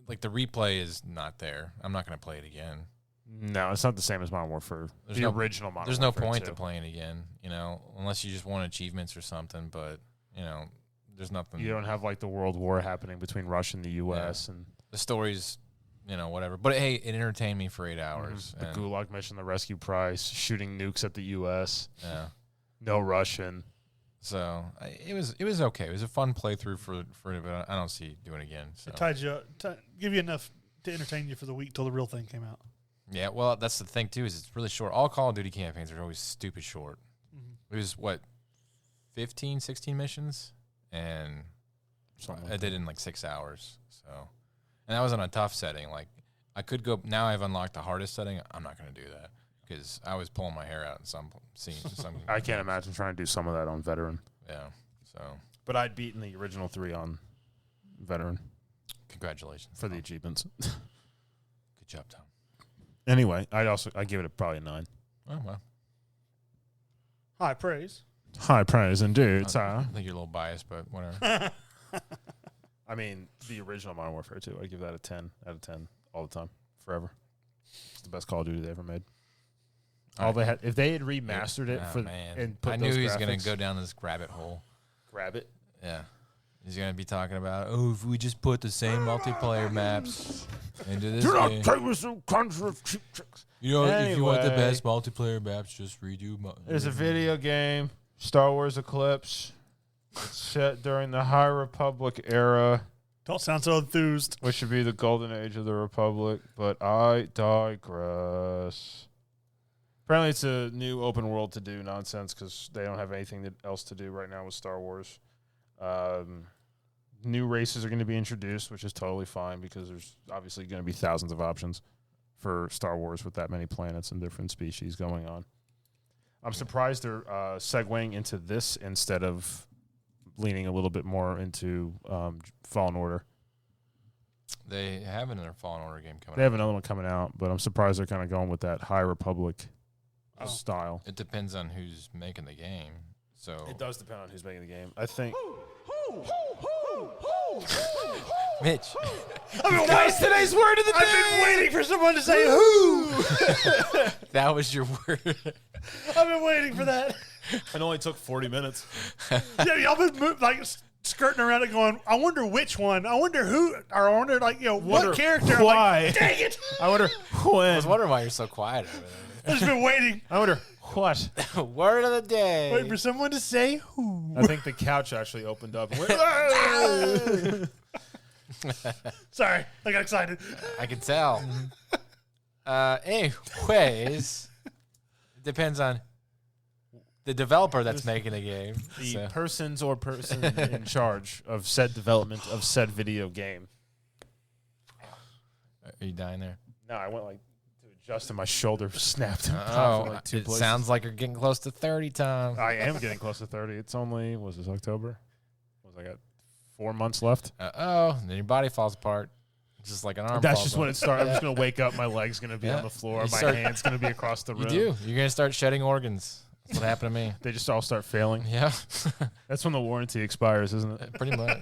like the replay is not there. I'm not going to play it again. No, it's not the same as Modern Warfare. There's the no- original Modern There's no Warfare point 2. to playing again, you know, unless you just want achievements or something. But you know, there's nothing. You don't have like the World War happening between Russia and the U.S. and The story's, you know, whatever. But hey, it entertained me for 8 hours. the and, Gulag mission, the rescue prize, shooting nukes at the U.S. Yeah. No Russian. So it was okay. It was a fun playthrough for it, but I don't see doing it again. So It tied you up, give you enough to entertain you for the week till the real thing came out. yeah, well, that's the thing too, is it's really short. All Call of Duty campaigns are always stupid short. It was what 15, 16 missions, and Something I like did it in like 6 hours. So, and that was on a tough setting. Like I could go now. I've unlocked the hardest setting. I'm not going to do that because I was pulling my hair out in some scenes. I can't imagine trying to do some of that on Veteran. Yeah. So But I'd beaten the original 3 on Veteran congratulations for the Tom. achievements. Good job, Tom. Anyway, I give it probably a 9. Oh well. High praise. High praise indeed, I sir. think you're a little biased, but whatever. I mean, the original Modern Warfare 2, I give that a 10 out of 10 all the time, forever. It's the best Call of Duty they ever made. All they had, if they had remastered it man. and put I knew those he was going graphics- to go down this rabbit hole. grab it. Yeah. He's going to be talking about, oh, if we just put the same multiplayer maps into this game. play with some country of cheap tricks. You know, if you want the Anyway. best multiplayer maps, just redo. There's a video game, Star Wars Eclipse. It's set during the High Republic era, Don't sound so enthused. which should be the golden age of the Republic, but I digress. Apparently, it's a new open world to do nonsense because they don't have anything else to do right now with Star Wars. New races are going to be introduced, which is totally fine because there's obviously going to be thousands of options for Star Wars with that many planets and different species going on. I'm surprised they're segueing into this instead of leaning a little bit more into Fallen Order. They have another Fallen Order game coming They out. have another one coming out, but I'm surprised they're kind of going with that High Republic style. It depends on who's making the game. So It does depend on who's making the game. I think Mitch, today's word of the I've been waiting for someone to say who. that was your word. I've been waiting for that. It only took 40 minutes. Yeah, y'all been skirting around it going, I wonder which one. I wonder who. Or I wonder, like, you know, Wonder what character. why. I'm like, dang it. I wonder I when. was wondering why you're so quiet over there. I've just been waiting. I wonder what. Word of the day. Waiting for someone to say who. I think the couch actually opened up. And went, Sorry, I got excited. I can tell. Anyways, it depends on the developer that's making the game. the So. persons or person in charge of said development of said video game. Are you dying there? No, I went like to adjust and my shoulder snapped. And popped Oh, in, like, two it places. sounds like you're getting close to 30, Tom. I am getting close to 30. It's only, was this October? I got 4 months left. Then your body falls apart. It's just like an arm. That's falls just when apart. it starts. I'm just going to wake up. My leg's going to be Yeah. on the floor. You My start- hand's going to be across the room. You do. You're going to start shedding organs. That's what happened to me. They just all start failing. Yeah. That's when the warranty expires, isn't it? Pretty much.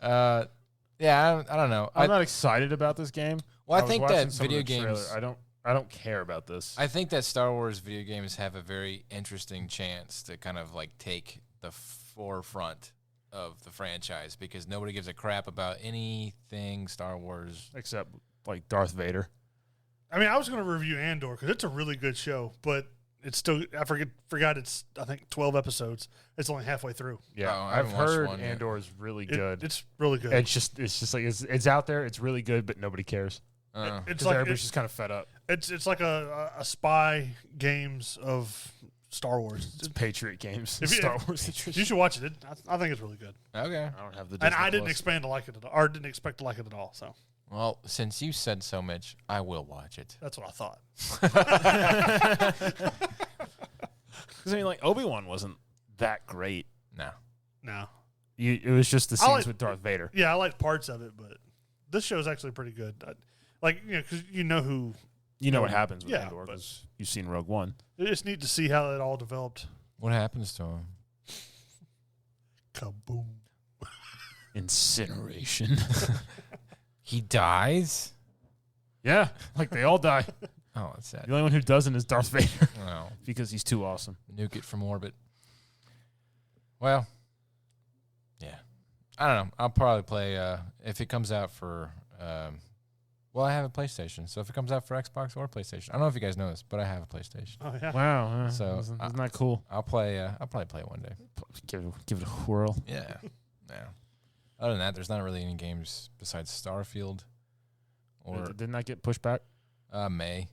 Yeah, I don't know. I'm not excited about this game. Well, I was think watching that some of video the trailer. games. I don't care about this. I think that Star Wars video games have a very interesting chance to kind of like take the forefront of the franchise because nobody gives a crap about anything Star Wars. Except like Darth Vader. I mean, I was going to review Andor because it's a really good show, but it's still, I forgot it's, I think, 12 episodes. It's only halfway through. Yeah, Oh, I I've haven't watched heard one yet. Andor is really good. It's really good. It's just like it's out there. It's really good, but nobody cares. Uh, It's Because like everybody's just kind of fed up. it's like a spy games of Star Wars. It's Patriot games, If you- Star Wars. You should watch it. I think it's really good. okay. I don't have the. And Disney I didn't Plus. expect to like it at all, or didn't expect to like it at all. So Well, since you said so, Mitch, I will watch it. that's what I thought. Because I mean, like Obi-Wan wasn't that great. No. No. It was just the I scenes like- with Darth Vader. Yeah, I like parts of it, but this show is actually pretty good. Because you know who. You know what happens with Yeah, Andor but- because you've seen Rogue One. It's just neat to see how it all developed. What happens to him? Kaboom. Incineration. He dies? Yeah, like they all die. Oh, that's sad. The only one who doesn't is Darth Vader Oh, because he's too awesome. nuke it from orbit. Well, yeah. I don't know. I'll probably play if it comes out for. Well, I have a PlayStation, so if it comes out for Xbox or PlayStation, I don't know if you guys know this, but I have a PlayStation. Oh, yeah. Wow, So, isn't that cool? I'll play. I'll probably play it one day. Give it a whirl. Yeah, yeah. Other than that, there's not really any games besides Starfield or Didn't that get pushed back? May.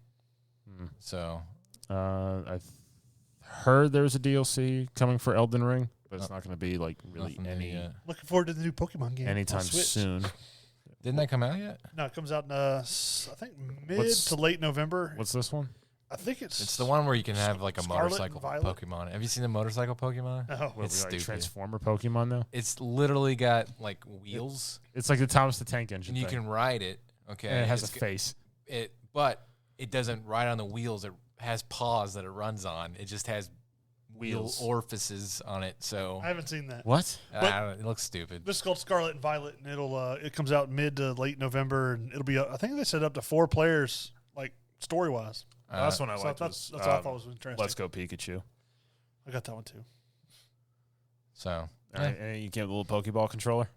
Hmm. So I've heard there's a DLC coming for Elden Ring, but it's not going to be like really nothing new yet. Looking forward to the new Pokemon game. anytime on Switch. soon. Didn't that come out yet? No, it comes out in, I think, mid What's- to late November. What's this one? I think it's. It's the one where you can have like a Scarlet motorcycle and Violet? Pokemon. Have you seen the motorcycle Pokemon? Oh, What, It's we like stupid. Transformer Pokemon now? It's literally got like wheels, It's like the Thomas the Tank Engine and you thing. can ride it. Okay, And it has a It's g- face. but it doesn't ride on the wheels. It has paws that it runs on. It just has wheel Wheels. orifices on it. So I haven't seen that. What? I don't, it looks stupid. This is called Scarlet and Violet, and it comes out mid to late November, and it'll be. I think they set up to 4 players, like story wise. Last one I So liked that's was what I thought was interesting. Let's Go Pikachu. I got that one too. So And you get a little Pokeball controller.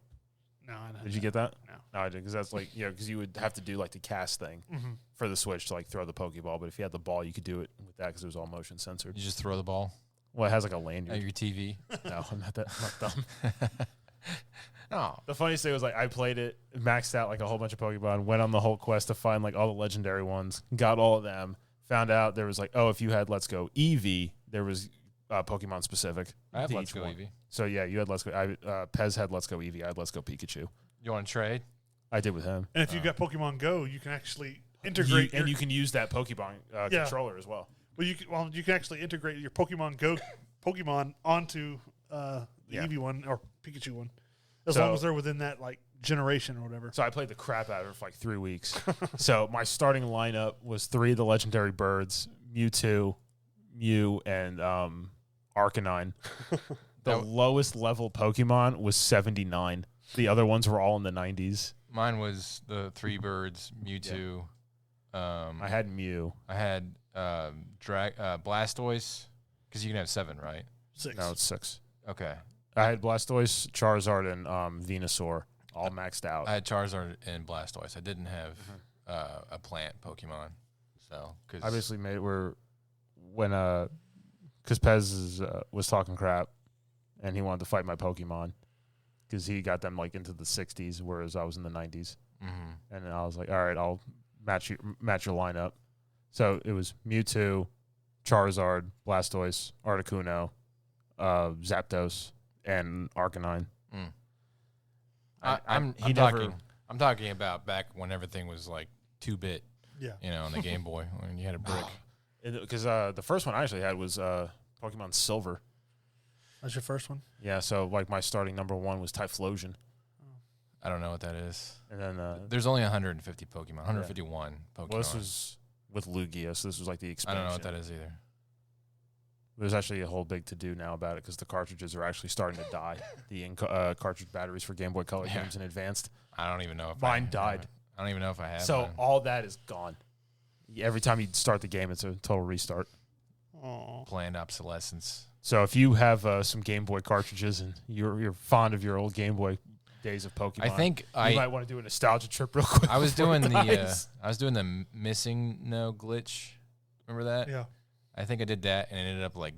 No, I know. Did you get that? No. No, I did because that's like because you would have to do like the cast thing Mm-hmm. for the Switch to like throw the Pokeball. But if you had the ball, you could do it with that because it was all motion censored. you just throw the ball Well, it has like a at lanyard. your TV. No, I'm not dumb. Oh, The funniest thing was like I played it, maxed out like a whole bunch of Pokemon, went on the whole quest to find like all the legendary ones, got all of them, found out there was like, oh, if you had Let's Go Eevee, there was Pokemon specific. I have to Let's each Go one. Eevee. So yeah, you had Let's Go. Pez had Let's Go Eevee. I had Let's Go Pikachu. You want to trade? I did with him. And if you got Pokemon Go, you can actually integrate. And you can use that Pokemon Yeah. controller as well. you can actually integrate your Pokemon Go Pokemon onto the Yeah. Eevee one or Pikachu one, as So- long as they're within that like generation or whatever. So I played the crap out of it for like 3 weeks. So my starting lineup was 3 of the legendary birds: Mewtwo, Mew, and Arcanine. The lowest level Pokemon was 79. The other ones were all in the 90s. Mine was the 3 birds, Mewtwo. I had Mew. I had Blastoise because you can have 7, right? 6. No, it's 6. Okay. I had Blastoise, Charizard, and Venusaur all maxed out. I had Charizard and Blastoise. I didn't have a plant Pokemon. So, cause I basically made it where when because Pez was talking crap, and he wanted to fight my Pokemon because he got them like into the 60s, whereas I was in the 90s. Mm-hmm. And I was like, all right, I'll match your lineup. So it was Mewtwo, Charizard, Blastoise, Articuno, Zapdos, and Arcanine. I'm talking about back when everything was like 2-bit. Yeah. You know, on the Game Boy when you had a brick. Because the first one I actually had was Pokemon Silver. That's your first one? Yeah, so like my starting number 1 was Typhlosion. I don't know what that is. And then there's only 150 Pokemon, 151 Pokemon. Well, this was with Lugia, so this was like the I expansion. don't know what that is either. There's actually a whole big to-do now about it because the cartridges are actually starting to die. The cartridge batteries for Game Boy Color games and Advanced. I don't even know if Mine died. I don't even know if I have. So mine. all that is gone. Every time you start the game, it's a total restart. Oh. Planned obsolescence. So if you have some Game Boy cartridges and you're fond of your old Game Boy days of Pokemon, I think you might want to do a nostalgia trip real quick. I was before doing it dies. the missing no glitch. Remember that? Yeah. I think I did that and it ended up like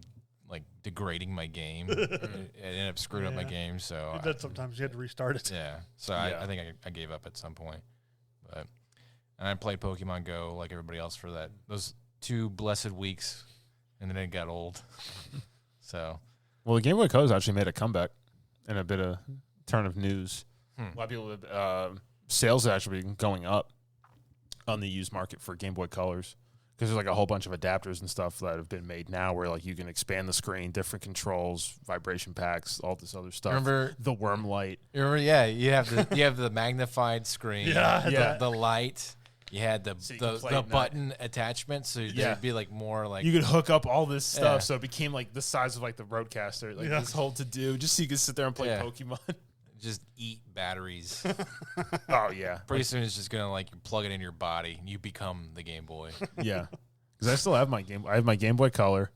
degrading my game. It ended up screwing up my game. So It does sometimes. You had to restart it. yeah. So I think I gave up at some point. But and I played Pokemon Go like everybody else for those 2 blessed weeks, and then it got old. So Well, the Game Boy Color's actually made a comeback and a bit of turn of news. A lot of people, sales have actually been going up on the used market for Game Boy Colors because there's like a whole bunch of adapters and stuff that have been made now where like you can expand the screen, different controls, vibration packs, all this other stuff. Remember the worm light? Remember, yeah, you have the magnified screen, the light. You had the button attachment, so there'd be like more like you could hook up all this stuff, so it became like the size of like the Roadcaster, like this whole to do, just so you could sit there and play Pokemon. Just eat batteries. Oh yeah, pretty soon it's just gonna like you plug it in your body and you become the Game Boy. Yeah, because I still have my game. I have my Game Boy Color,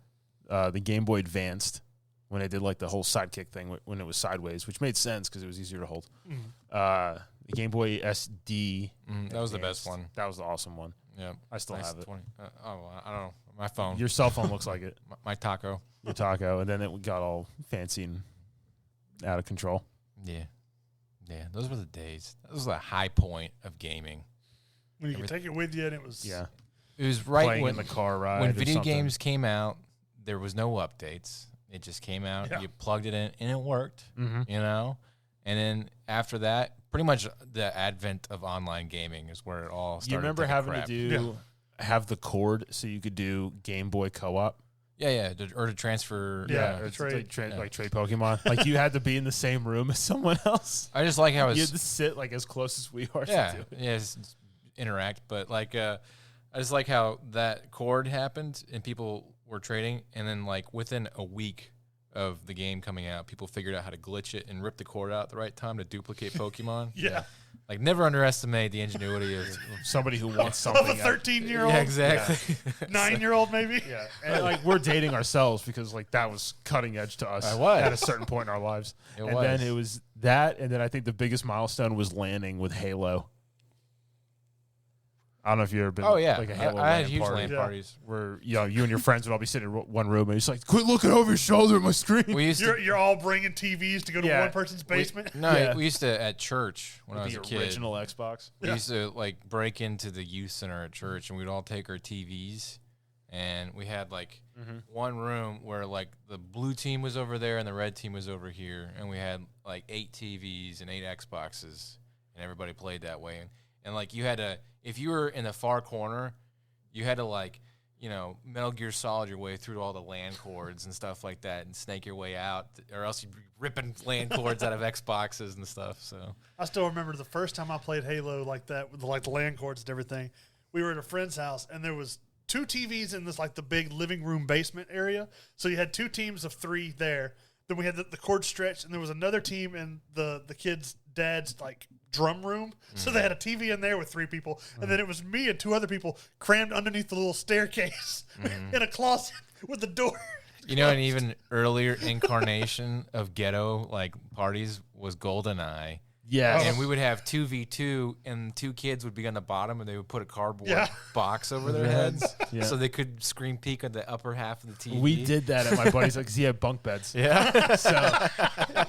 the Game Boy Advanced, when I did like the whole sidekick thing when it was sideways, which made sense because it was easier to hold. The Game Boy SD. That was the best one. That was the awesome one. Yeah, I still have it. I don't know. My phone. Your cell phone looks like it. My taco. Your taco, and then it got all fancy and out of control. Yeah, those were the days. That was the high point of gaming. When you could take it with you, and it was It was right playing when in the car ride. when or video something. games came out. There was no updates. It just came out. Yeah. You plugged it in, and it worked. You know, and then after that, pretty much the advent of online gaming is where it all started. You remember to take a having crap. to have the cord so you could do Game Boy co-op? Yeah, or to transfer. Yeah. or trade. like trade Pokemon. Like you had to be in the same room as someone else. I just like how You it's had to sit like as close as we are. yeah, to do it. it's interact. But like, I just like how that cord happened and people were trading, and then like within a week of the game coming out, people figured out how to glitch it and rip the cord out at the right time to duplicate Pokemon. Yeah. Like never underestimate the ingenuity of Somebody who wants Of something. a 13-year-old, yeah, exactly. 9-year-old maybe. Yeah, and like we're dating ourselves because like that was cutting edge to us I was. at a certain point in our lives. It and was. then it was that, and then I think the biggest milestone was landing with Halo. I don't know if you've ever been. Oh yeah, like a Halo I had LAN huge party LAN parties. where you and your friends would all be sitting in one room, and it's like, quit looking over your shoulder at my screen. We used to You're all bringing TVs to go to one person's basement. we used to at church when I was the a kid. original Xbox. We used to like break into the youth center at church, and we'd all take our TVs, and we had like one room where like the blue team was over there and the red team was over here, and we had like 8 TVs and 8 Xboxes, and everybody played that way. And like you had to, if you were in the far corner, you had to like, you know, Metal Gear Solid your way through all the LAN cords and stuff like that, and snake your way out, or else you'd be ripping LAN cords out of Xboxes and stuff. So I still remember the first time I played Halo like that with the LAN cords and everything. We were at a friend's house, and there was 2 TVs in this like the big living room basement area. So you had 2 teams of 3 there. Then we had the cord stretched, and there was another team in the kid's dad's like drum room. So they had a TV in there with 3 people, and then it was me and 2 other people crammed underneath the little staircase in a closet with the door. you know, an even earlier incarnation of ghetto like parties was GoldenEye. Yeah. And we would have 2v2, and 2 kids would be on the bottom, and they would put a cardboard box over their heads so they could screen peek at the upper half of the TV. We did that at my buddy's because he had bunk beds. Yeah. So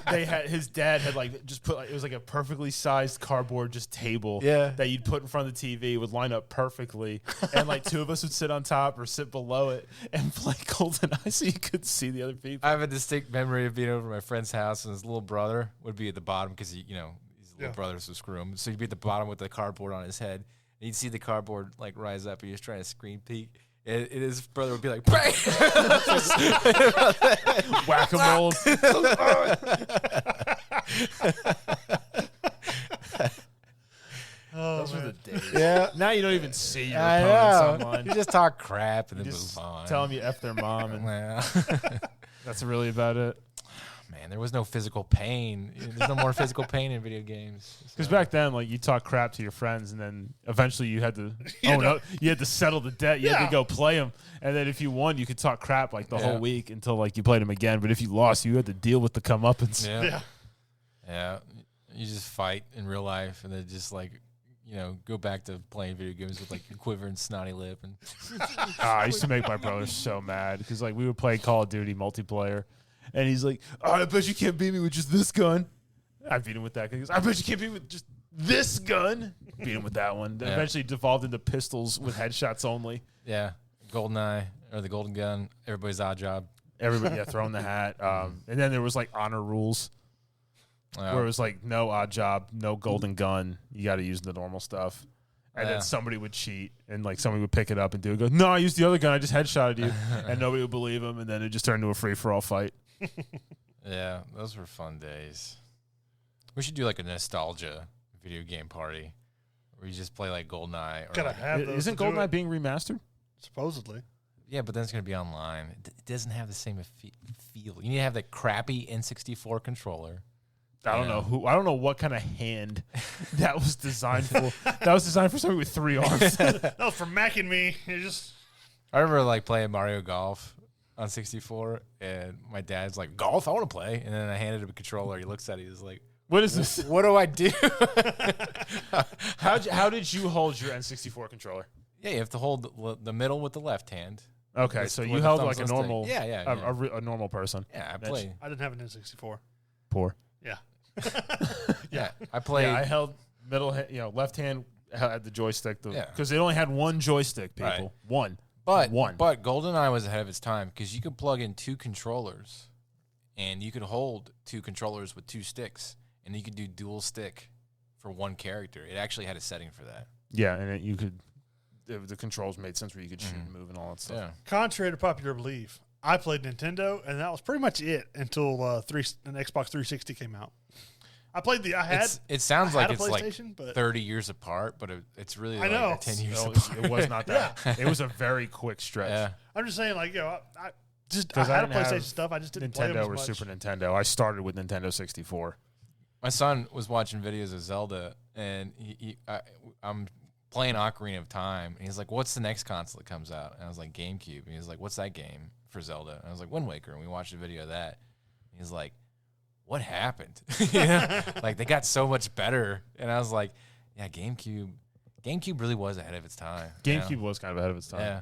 they had his dad had like just put it was like a perfectly sized cardboard just table that you'd put in front of the TV. It would line up perfectly, and like 2 of us would sit on top or sit below it and play GoldenEye so you could see the other people. I have a distinct memory of being over at my friend's house, and his little brother would be at the bottom because his little brother, so screw him. So he'd be at the bottom with the cardboard on his head, and you'd see the cardboard like rise up, and he was trying to screen peek. And his brother would be like, bang! Whack-a-mole. Those were the days. Yeah. Now you don't even see your I opponents know. online. You just talk crap and then Just move on. tell them you F their mom, and Well, that's really about it. man, there was no physical pain. There's no more physical pain in video games. Because back then, like, you talk crap to your friends, and then eventually you had to you had to settle the debt. You had to go play them, and then if you won, you could talk crap like the whole week until like you played them again. But if you lost, you had to deal with the comeuppance. Yeah. You just fight in real life, and then just like go back to playing video games with like a quivering snotty lip. And I used to make my brother so mad because like we would play Call of Duty multiplayer, and he's like, "Oh, I bet you can't beat me with just this gun." I beat him with that. He goes, "I bet you can't beat me with just this gun." Beat him with that one. Then eventually devolved into pistols with headshots only. Yeah, GoldenEye or the Golden Gun. Everybody's odd job. Everybody, throwing the hat. And then there was like honor rules. Where it was like no odd job, no golden gun. You got to use the normal stuff. And then somebody would cheat, and like somebody would pick it up and do it. Go, no, I used the other gun. I just headshotted you, and nobody would believe him. And then it just turned into a free for all fight. Yeah, those were fun days. We should do like a nostalgia video game party where you just play like GoldenEye. Or Gotta like, have those. Isn't GoldenEye being remastered? Supposedly. yeah, but then it's gonna be online. It doesn't have the same feel. You need to have that crappy N64 controller. I don't know who. I don't know what kind of hand that was designed for. That was designed for somebody with 3 arms. That was for Mac and me. You just I remember like playing Mario Golf on 64, and my dad's like, "Golf, I want to play." And then I handed him a controller. He looks at it. He's like, What is this? "What do I do?" How did you hold your N64 controller? Yeah, you have to hold the middle with the left hand. Okay, With- so with you the held thumbs like a on stick. normal, Yeah. a normal person. Yeah, I Mitch? played. I didn't have an N64. Poor. Yeah. Yeah, I played. Yeah, I held middle, left hand had the joystick. Yeah. Because they only had one joystick, people. Right. One. But One. But GoldenEye was ahead of its time because you could plug in 2 controllers, and you could hold 2 controllers with 2 sticks, and you could do dual stick for one character. It actually had a setting for that. Yeah, and you could. The controls made sense where you could shoot and move and all that stuff. Yeah. Contrary to popular belief, I played Nintendo, and that was pretty much it until an Xbox 360 came out. I played It sounds like a it's like PlayStation, but 30 years apart, but it's really I like know. 10 years No, apart. it was not that. It was a very quick stretch. Yeah. I'm just saying, like, I had didn't have PlayStation stuff. I just didn't play them Nintendo as or much. Super Nintendo. I started with Nintendo 64. My son was watching videos of Zelda, and I'm playing Ocarina of Time, and he's like, "What's the next console that comes out?" And I was like, "GameCube." And he's like, "What's that game for Zelda?" And I was like, "Wind Waker." And we watched a video of that. And he's like, "What happened?" Like they got so much better, and I was like, "Yeah, GameCube. GameCube really was ahead of its time." GameCube was kind of ahead of its time. Yeah.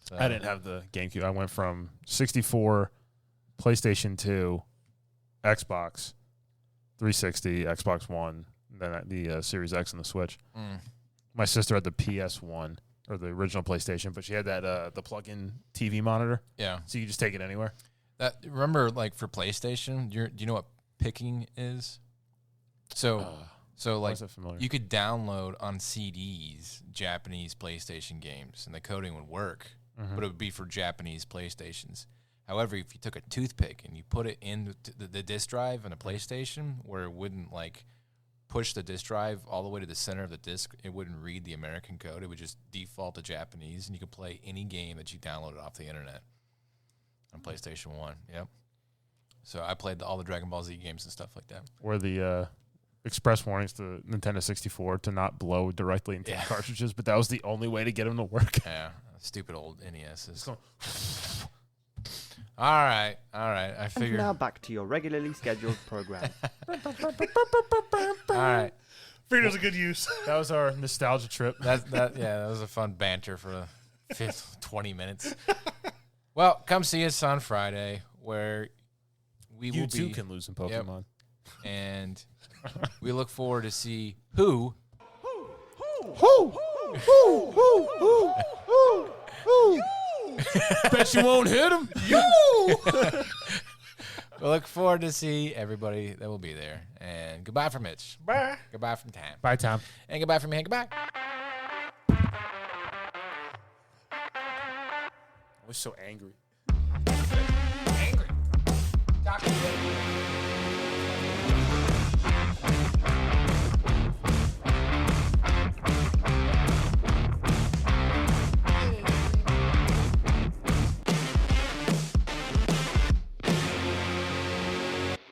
So, I didn't have the GameCube. I went from 64, PlayStation 2, Xbox, 360, Xbox One, then the Series X and the Switch. My sister had the PS1 or the original PlayStation, but she had that the plug-in TV monitor, Yeah. so you could just take it anywhere. Remember, like for PlayStation, do you know what picking is? So Why like is that familiar? you could download on CDs Japanese PlayStation games, and the coding would work, but it would be for Japanese PlayStations. However, if you took a toothpick and you put it in the disk drive on a PlayStation, where it wouldn't like push the disk drive all the way to the center of the disk, it wouldn't read the American code. It would just default to Japanese, and you could play any game that you downloaded off the internet on PlayStation 1. Yep. So I played all the Dragon Ball Z games and stuff like that. Or the express warnings to Nintendo 64 to not blow directly into the cartridges, but that was the only way to get them to work. Yeah, stupid old NESs. All right. I And figure. now back to your regularly scheduled program. All right. Figured it was a good use. That was our nostalgia trip. That was a fun banter for the 20 minutes. Well, come see us on Friday where we You will too be, can lose in Pokemon. and we look forward to see who. Bet you won't hit him. We look forward to see everybody that will be there. And goodbye from Mitch. Bye. Goodbye from Tam. Bye, Tom. And goodbye from me. And goodbye. I was so angry. Angry. Talk to you.